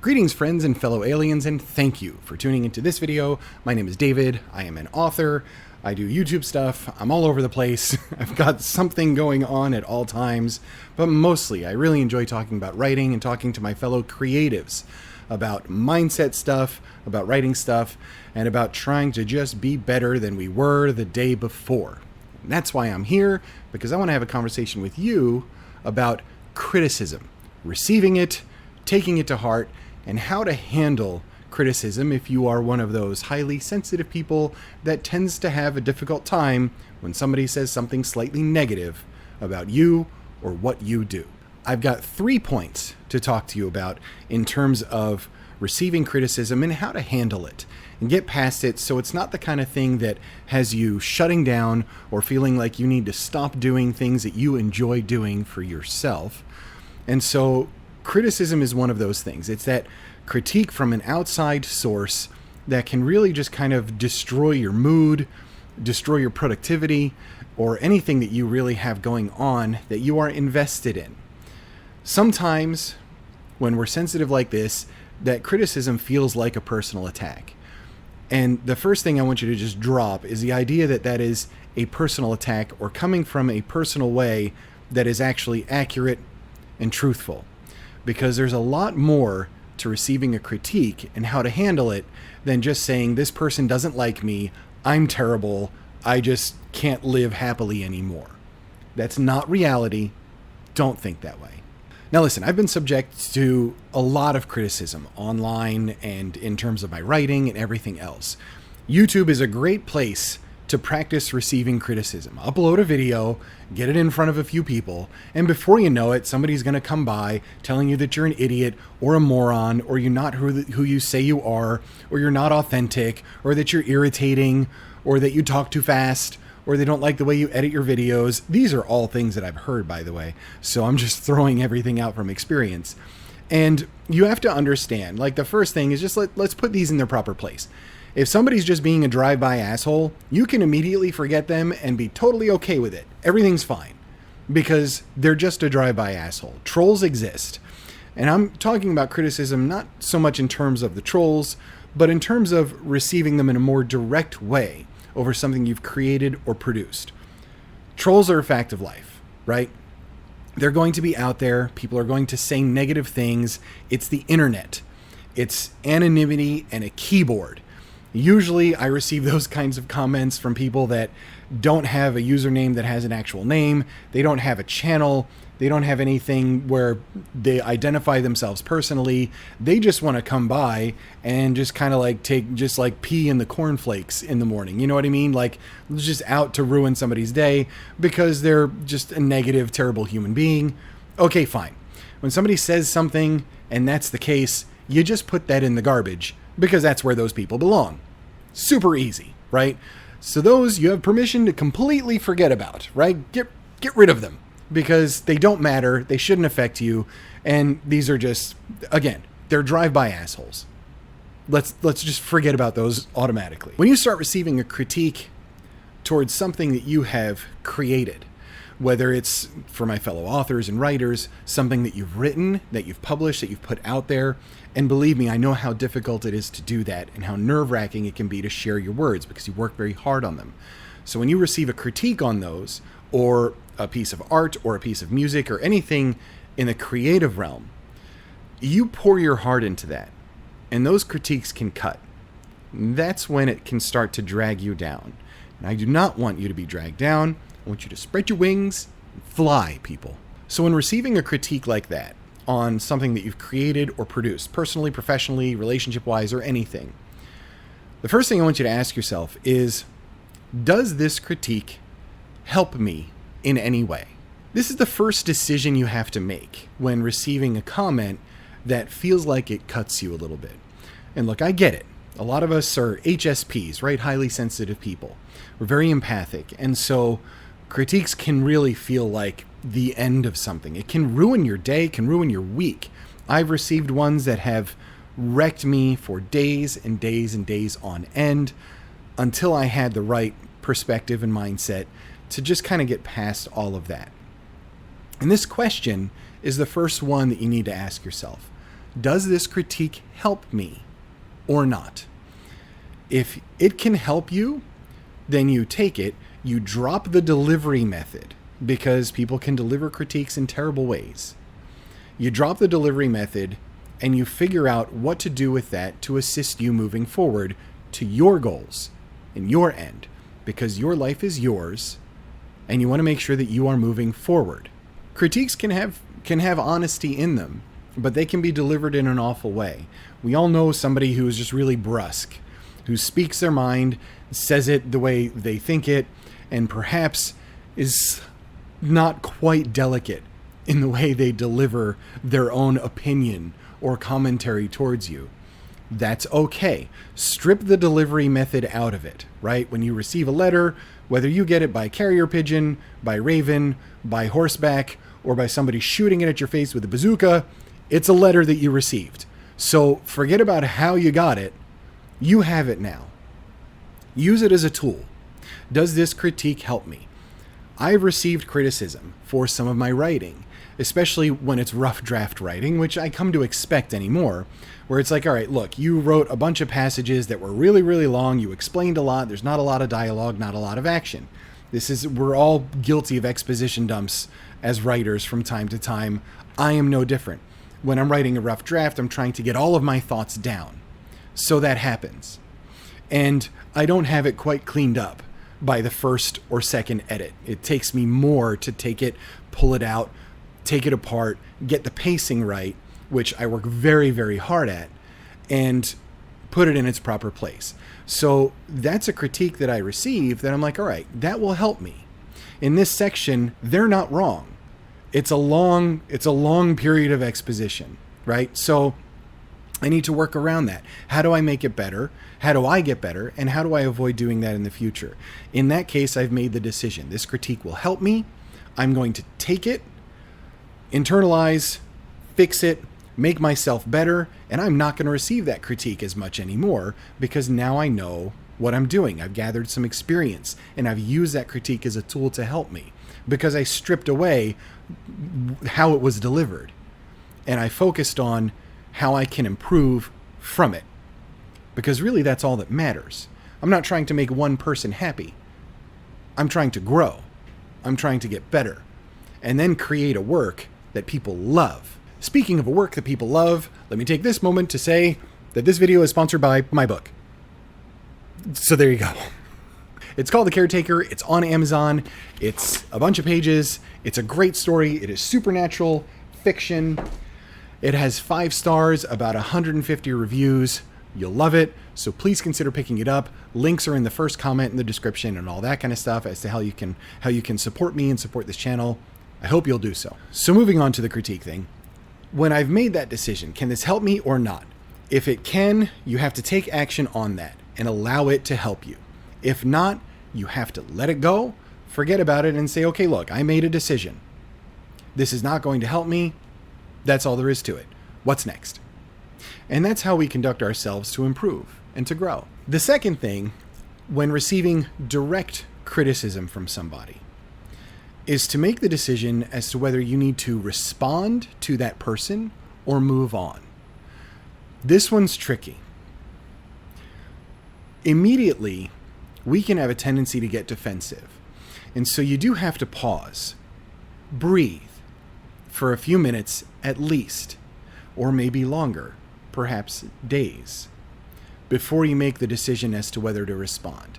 Greetings friends and fellow aliens, and thank you for tuning into this video. My name is David, I am an author, I do YouTube stuff, I'm all over the place, I've got something going on at all times, but mostly I really enjoy talking about writing and talking to my fellow creatives about mindset stuff, about writing stuff, and about trying to just be better than we were the day before. And that's why I'm here, because I want to have a conversation with you about criticism, receiving it, taking it to heart, and how to handle criticism if you are one of those highly sensitive people that tends to have a difficult time when somebody says something slightly negative about you or what you do. I've got 3 points to talk to you about in terms of receiving criticism and how to handle it and get past it so it's not the kind of thing that has you shutting down or feeling like you need to stop doing things that you enjoy doing for yourself. And so criticism is one of those things. It's that critique from an outside source that can really just kind of destroy your mood, destroy your productivity, or anything that you really have going on that you are invested in. Sometimes, when we're sensitive like this, that criticism feels like a personal attack. And the first thing I want you to just drop is the idea that that is a personal attack or coming from a personal way that is actually accurate and truthful. Because there's a lot more to receiving a critique and how to handle it than just saying, this person doesn't like me, I'm terrible, I just can't live happily anymore. That's not reality. Don't think that way. Now listen, I've been subject to a lot of criticism online and in terms of my writing and everything else. YouTube is a great place to practice receiving criticism. Upload a video, get it in front of a few people, and before you know it, somebody's going to come by telling you that you're an idiot or a moron, or you're not who you say you are, or you're not authentic, or that you're irritating, or that you talk too fast, or they don't like the way you edit your videos. These are all things that I've heard, by the way, so I'm just throwing everything out from experience. And you have to understand, like, the first thing is just let's put these in their proper place. If somebody's just being a drive-by asshole, you can immediately forget them and be totally okay with it. Everything's fine because they're just a drive-by asshole. Trolls exist. And I'm talking about criticism not so much in terms of the trolls, but in terms of receiving them in a more direct way over something you've created or produced. Trolls are a fact of life, right? They're going to be out there. People are going to say negative things. It's the internet. It's anonymity and a keyboard. Usually I receive those kinds of comments from people that don't have a username that has an actual name. They don't have a channel. They don't have anything where they identify themselves personally. They just want to come by and just kind of like pee in the cornflakes in the morning. You know what I mean? Like, just out to ruin somebody's day because they're just a negative, terrible human being. Okay, fine. When somebody says something and that's the case, you just put that in the garbage because that's where those people belong. Super easy, right? So those you have permission to completely forget about, right? Get rid of them because they don't matter. They shouldn't affect you. And these are just, again, they're drive-by assholes. Let's just forget about those automatically. When you start receiving a critique towards something that you have created, whether it's, for my fellow authors and writers, something that you've written, that you've published, that you've put out there. And believe me, I know how difficult it is to do that and how nerve-wracking it can be to share your words because you work very hard on them. So when you receive a critique on those, or a piece of art, or a piece of music, or anything in the creative realm, you pour your heart into that. And those critiques can cut. That's when it can start to drag you down. And I do not want you to be dragged down. I want you to spread your wings and fly, people. So when receiving a critique like that on something that you've created or produced, personally, professionally, relationship-wise, or anything, the first thing I want you to ask yourself is, does this critique help me in any way? This is the first decision you have to make when receiving a comment that feels like it cuts you a little bit. And look, I get it. A lot of us are HSPs, right? Highly sensitive people. We're very empathic. And so critiques can really feel like the end of something. It can ruin your day, can ruin your week. I've received ones that have wrecked me for days and days and days on end until I had the right perspective and mindset to just kind of get past all of that. And this question is the first one that you need to ask yourself. Does this critique help me or not? If it can help you, then you take it. You drop the delivery method, because people can deliver critiques in terrible ways. You drop the delivery method and you figure out what to do with that to assist you moving forward to your goals and your end, because your life is yours and you want to make sure that you are moving forward. Critiques can have honesty in them, but they can be delivered in an awful way. We all know somebody who is just really brusque, who speaks their mind, says it the way they think it, and perhaps is not quite delicate in the way they deliver their own opinion or commentary towards you. That's okay. Strip the delivery method out of it, right? When you receive a letter, whether you get it by carrier pigeon, by raven, by horseback, or by somebody shooting it at your face with a bazooka, it's a letter that you received. So forget about how you got it. You have it now. Use it as a tool. Does this critique help me? I've received criticism for some of my writing, especially when it's rough draft writing, which I come to expect anymore, where it's like, all right, look, you wrote a bunch of passages that were really, really long. You explained a lot. There's not a lot of dialogue, not a lot of action. We're all guilty of exposition dumps as writers from time to time. I am no different. When I'm writing a rough draft, I'm trying to get all of my thoughts down. So that happens. And I don't have it quite cleaned up by the first or second edit. It takes me more to take it, pull it out, take it apart, get the pacing right, which I work very, very hard at, and put it in its proper place. So that's a critique that I receive that I'm like, all right, that will help me. In this section, they're not wrong. It's a long period of exposition, right? So I need to work around that. How do I make it better? How do I get better? And how do I avoid doing that in the future? In that case, I've made the decision. This critique will help me. I'm going to take it, internalize, fix it, make myself better, and I'm not going to receive that critique as much anymore, because now I know what I'm doing. I've gathered some experience, and I've used that critique as a tool to help me, because I stripped away how it was delivered, and I focused on how I can improve from it. Because really, that's all that matters. I'm not trying to make one person happy. I'm trying to grow. I'm trying to get better. And then create a work that people love. Speaking of a work that people love, let me take this moment to say that this video is sponsored by my book. So there you go. It's called The Caretaker. It's on Amazon. It's a bunch of pages. It's a great story. It is supernatural fiction. It has 5 stars, about 150 reviews. You'll love it, so please consider picking it up. Links are in the first comment in the description and all that kind of stuff as to how you can support me and support this channel. I hope you'll do so. So moving on to the critique thing. When I've made that decision, can this help me or not? If it can, you have to take action on that and allow it to help you. If not, you have to let it go, forget about it, and say, okay, look, I made a decision. This is not going to help me. That's all there is to it. What's next? And that's how we conduct ourselves to improve and to grow. The second thing, when receiving direct criticism from somebody, is to make the decision as to whether you need to respond to that person or move on. This one's tricky. Immediately, we can have a tendency to get defensive. And so you do have to pause, breathe for a few minutes at least, or maybe longer, perhaps days, before you make the decision as to whether to respond.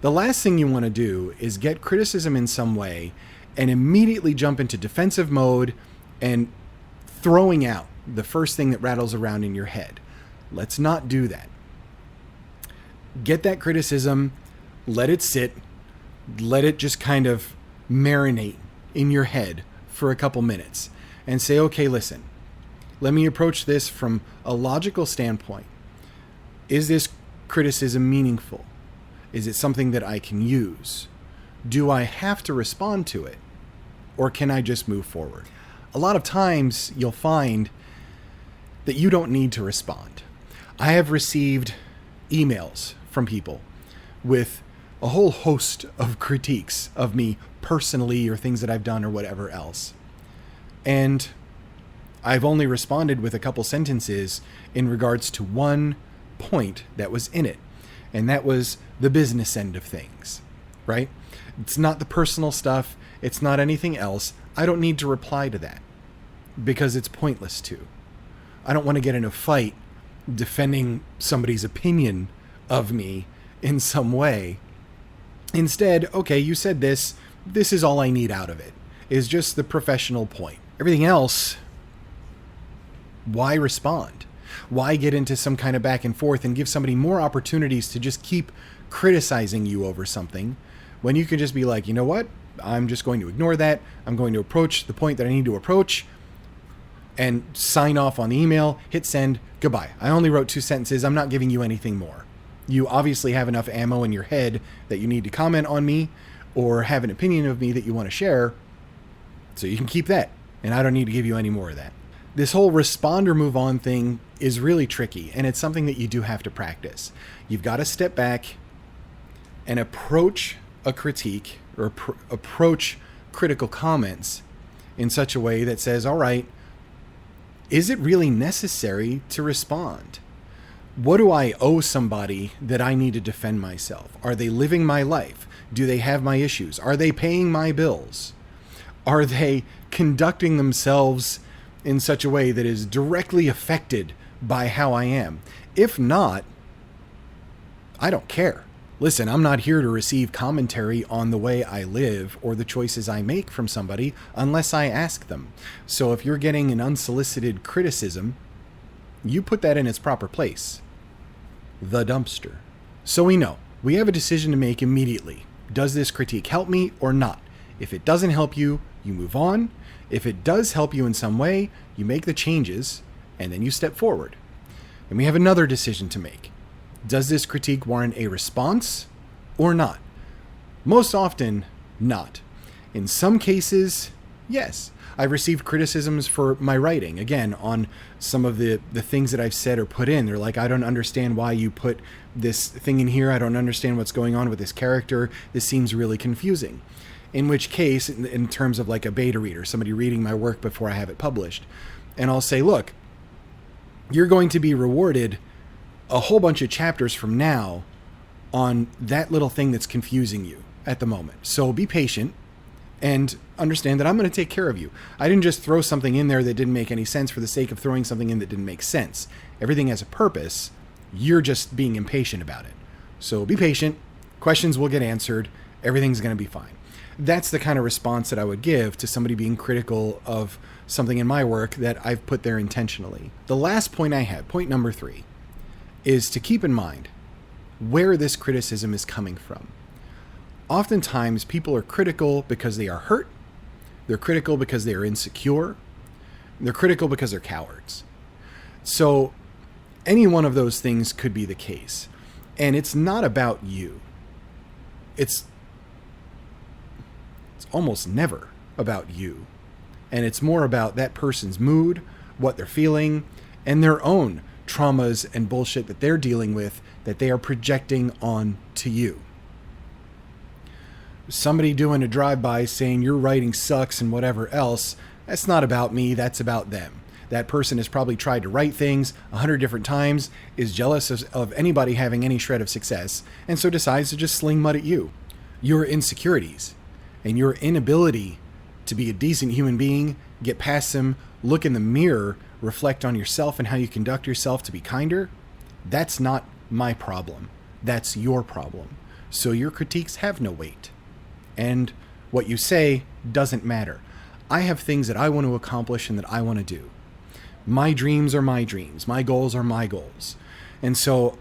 The last thing you want to do is get criticism in some way and immediately jump into defensive mode and throwing out the first thing that rattles around in your head. Let's not do that. Get that criticism, let it sit, let it just kind of marinate in your head for a couple minutes and say, okay, listen, let me approach this from a logical standpoint. Is this criticism meaningful? Is it something that I can use? Do I have to respond to it? Or can I just move forward? A lot of times you'll find that you don't need to respond. I have received emails from people with a whole host of critiques of me personally or things that I've done or whatever else. And I've only responded with a couple sentences in regards to one point that was in it, and that was the business end of things, right? It's not the personal stuff. It's not anything else. I don't need to reply to that because it's pointless to. I don't want to get in a fight defending somebody's opinion of me in some way. Instead, okay, you said this. This is all I need out of it, is just the professional point. Everything else, why respond? Why get into some kind of back and forth and give somebody more opportunities to just keep criticizing you over something when you can just be like, you know what? I'm just going to ignore that. I'm going to approach the point that I need to approach and sign off on the email, hit send, goodbye. I only wrote 2 sentences. I'm not giving you anything more. You obviously have enough ammo in your head that you need to comment on me or have an opinion of me that you want to share, so you can keep that. And I don't need to give you any more of that. This whole respond or move on thing is really tricky, and it's something that you do have to practice. You've got to step back and approach a critique or approach critical comments in such a way that says, all right, is it really necessary to respond? What do I owe somebody that I need to defend myself? Are they living my life? Do they have my issues? Are they paying my bills? Are they conducting themselves in such a way that is directly affected by how I am? If not, I don't care. Listen, I'm not here to receive commentary on the way I live or the choices I make from somebody unless I ask them. So if you're getting an unsolicited criticism, you put that in its proper place. The dumpster. So we know. We have a decision to make immediately. Does this critique help me or not? If it doesn't help you, you move on. If it does help you in some way, you make the changes and then you step forward. And we have another decision to make. Does this critique warrant a response or not? Most often, not. In some cases, yes. I've received criticisms for my writing, again, on some of the things that I've said or put in. They're like, I don't understand why you put this thing in here. I don't understand what's going on with this character. This seems really confusing. In which case, in terms of like a beta reader, somebody reading my work before I have it published, and I'll say, look, you're going to be rewarded a whole bunch of chapters from now on that little thing that's confusing you at the moment. So be patient and understand that I'm going to take care of you. I didn't just throw something in there that didn't make any sense for the sake of throwing something in that didn't make sense. Everything has a purpose. You're just being impatient about it. So be patient. Questions will get answered. Everything's going to be fine. That's the kind of response that I would give to somebody being critical of something in my work that I've put there intentionally. The last point I had, point number 3, is to keep in mind where this criticism is coming from. Oftentimes, people are critical because they are hurt. They're critical because they are insecure. They're critical because they're cowards. So any one of those things could be the case. And it's not about you. It's almost never about you. And it's more about that person's mood, what they're feeling, and their own traumas and bullshit that they're dealing with that they are projecting on to you. Somebody doing a drive-by saying your writing sucks and whatever else, that's not about me, that's about them. That person has probably tried to write things 100 different times, is jealous of anybody having any shred of success, and so decides to just sling mud at you. Your insecurities and your inability to be a decent human being, get past them, look in the mirror, reflect on yourself and how you conduct yourself to be kinder, that's not my problem. That's your problem. So your critiques have no weight. And what you say doesn't matter. I have things that I want to accomplish and that I want to do. My dreams are my dreams. My goals are my goals. And so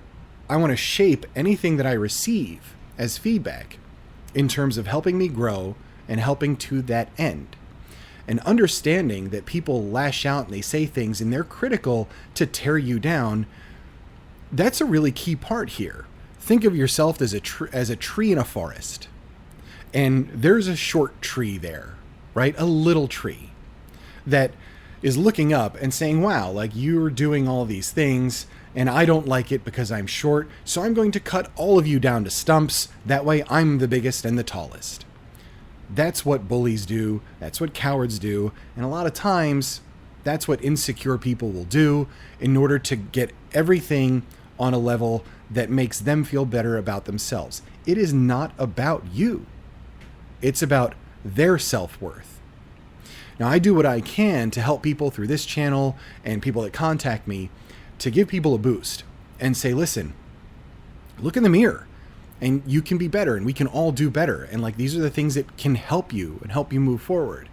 I want to shape anything that I receive as feedback in terms of helping me grow and helping to that end. And understanding that people lash out and they say things and they're critical to tear you down, that's a really key part here. Think of yourself as a tree in a forest. And there's a short tree there, right? A little tree that is looking up and saying, wow, like you're doing all these things and I don't like it because I'm short. So I'm going to cut all of you down to stumps. That way I'm the biggest and the tallest. That's what bullies do. That's what cowards do. And a lot of times That's what insecure people will do in order to get everything on a level that makes them feel better about themselves. It is not about you. It's about their self-worth. Now, I do what I can to help people through this channel and people that contact me to give people a boost and say, listen, look in the mirror and you can be better and we can all do better. And like, these are the things that can help you and help you move forward.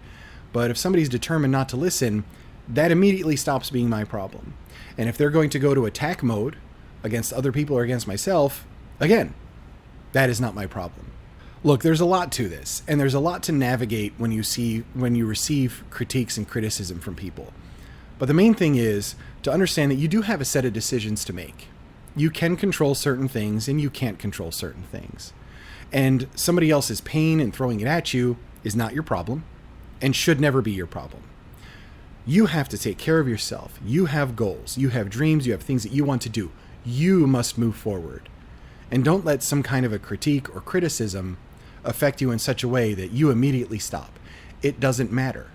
But if somebody's determined not to listen, that immediately stops being my problem. And if they're going to go to attack mode against other people or against myself, again, that is not my problem. Look, there's a lot to this, and there's a lot to navigate when you receive critiques and criticism from people. But the main thing is to understand that you do have a set of decisions to make. You can control certain things and you can't control certain things. And somebody else's pain and throwing it at you is not your problem and should never be your problem. You have to take care of yourself. You have goals, you have dreams, you have things that you want to do. You must move forward. And don't let some kind of a critique or criticism affect you in such a way that you immediately stop. It doesn't matter.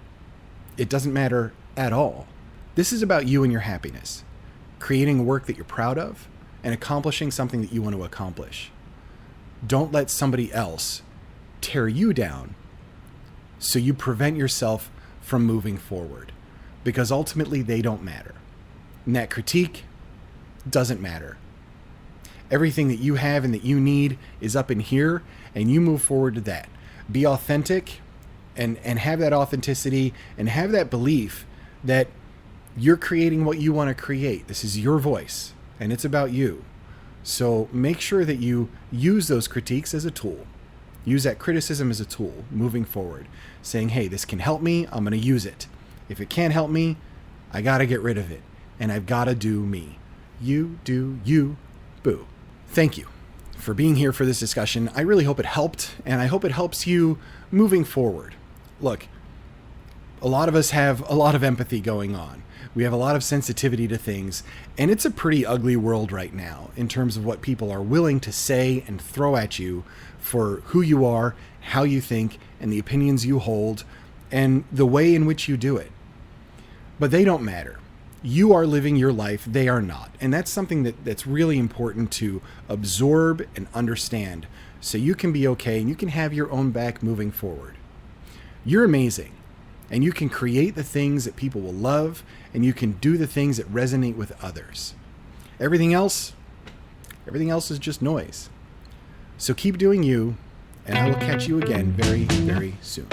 It doesn't matter at all. This is about you and your happiness, creating work that you're proud of and accomplishing something that you want to accomplish. Don't let somebody else tear you down so you prevent yourself from moving forward, because ultimately they don't matter. And that critique doesn't matter. Everything that you have and that you need is up in here, and you move forward to that. Be authentic and have that authenticity and have that belief that you're creating what you want to create. This is your voice and it's about you. So make sure that you use those critiques as a tool. Use that criticism as a tool moving forward, saying, hey, this can help me. I'm going to use it. If it can't help me, I got to get rid of it, and I've got to do me. You do you, boo. Thank you for being here for this discussion. I really hope it helped, and I hope it helps you moving forward. Look, a lot of us have a lot of empathy going on. We have a lot of sensitivity to things, and it's a pretty ugly world right now in terms of what people are willing to say and throw at you for who you are, how you think, and the opinions you hold, and the way in which you do it. But they don't matter. You are living your life, they are not. And that's something that's really important to absorb and understand so you can be okay and you can have your own back moving forward. You're amazing, and you can create the things that people will love, and you can do the things that resonate with others. Everything else is just noise. So keep doing you, and I will catch you again very, very soon.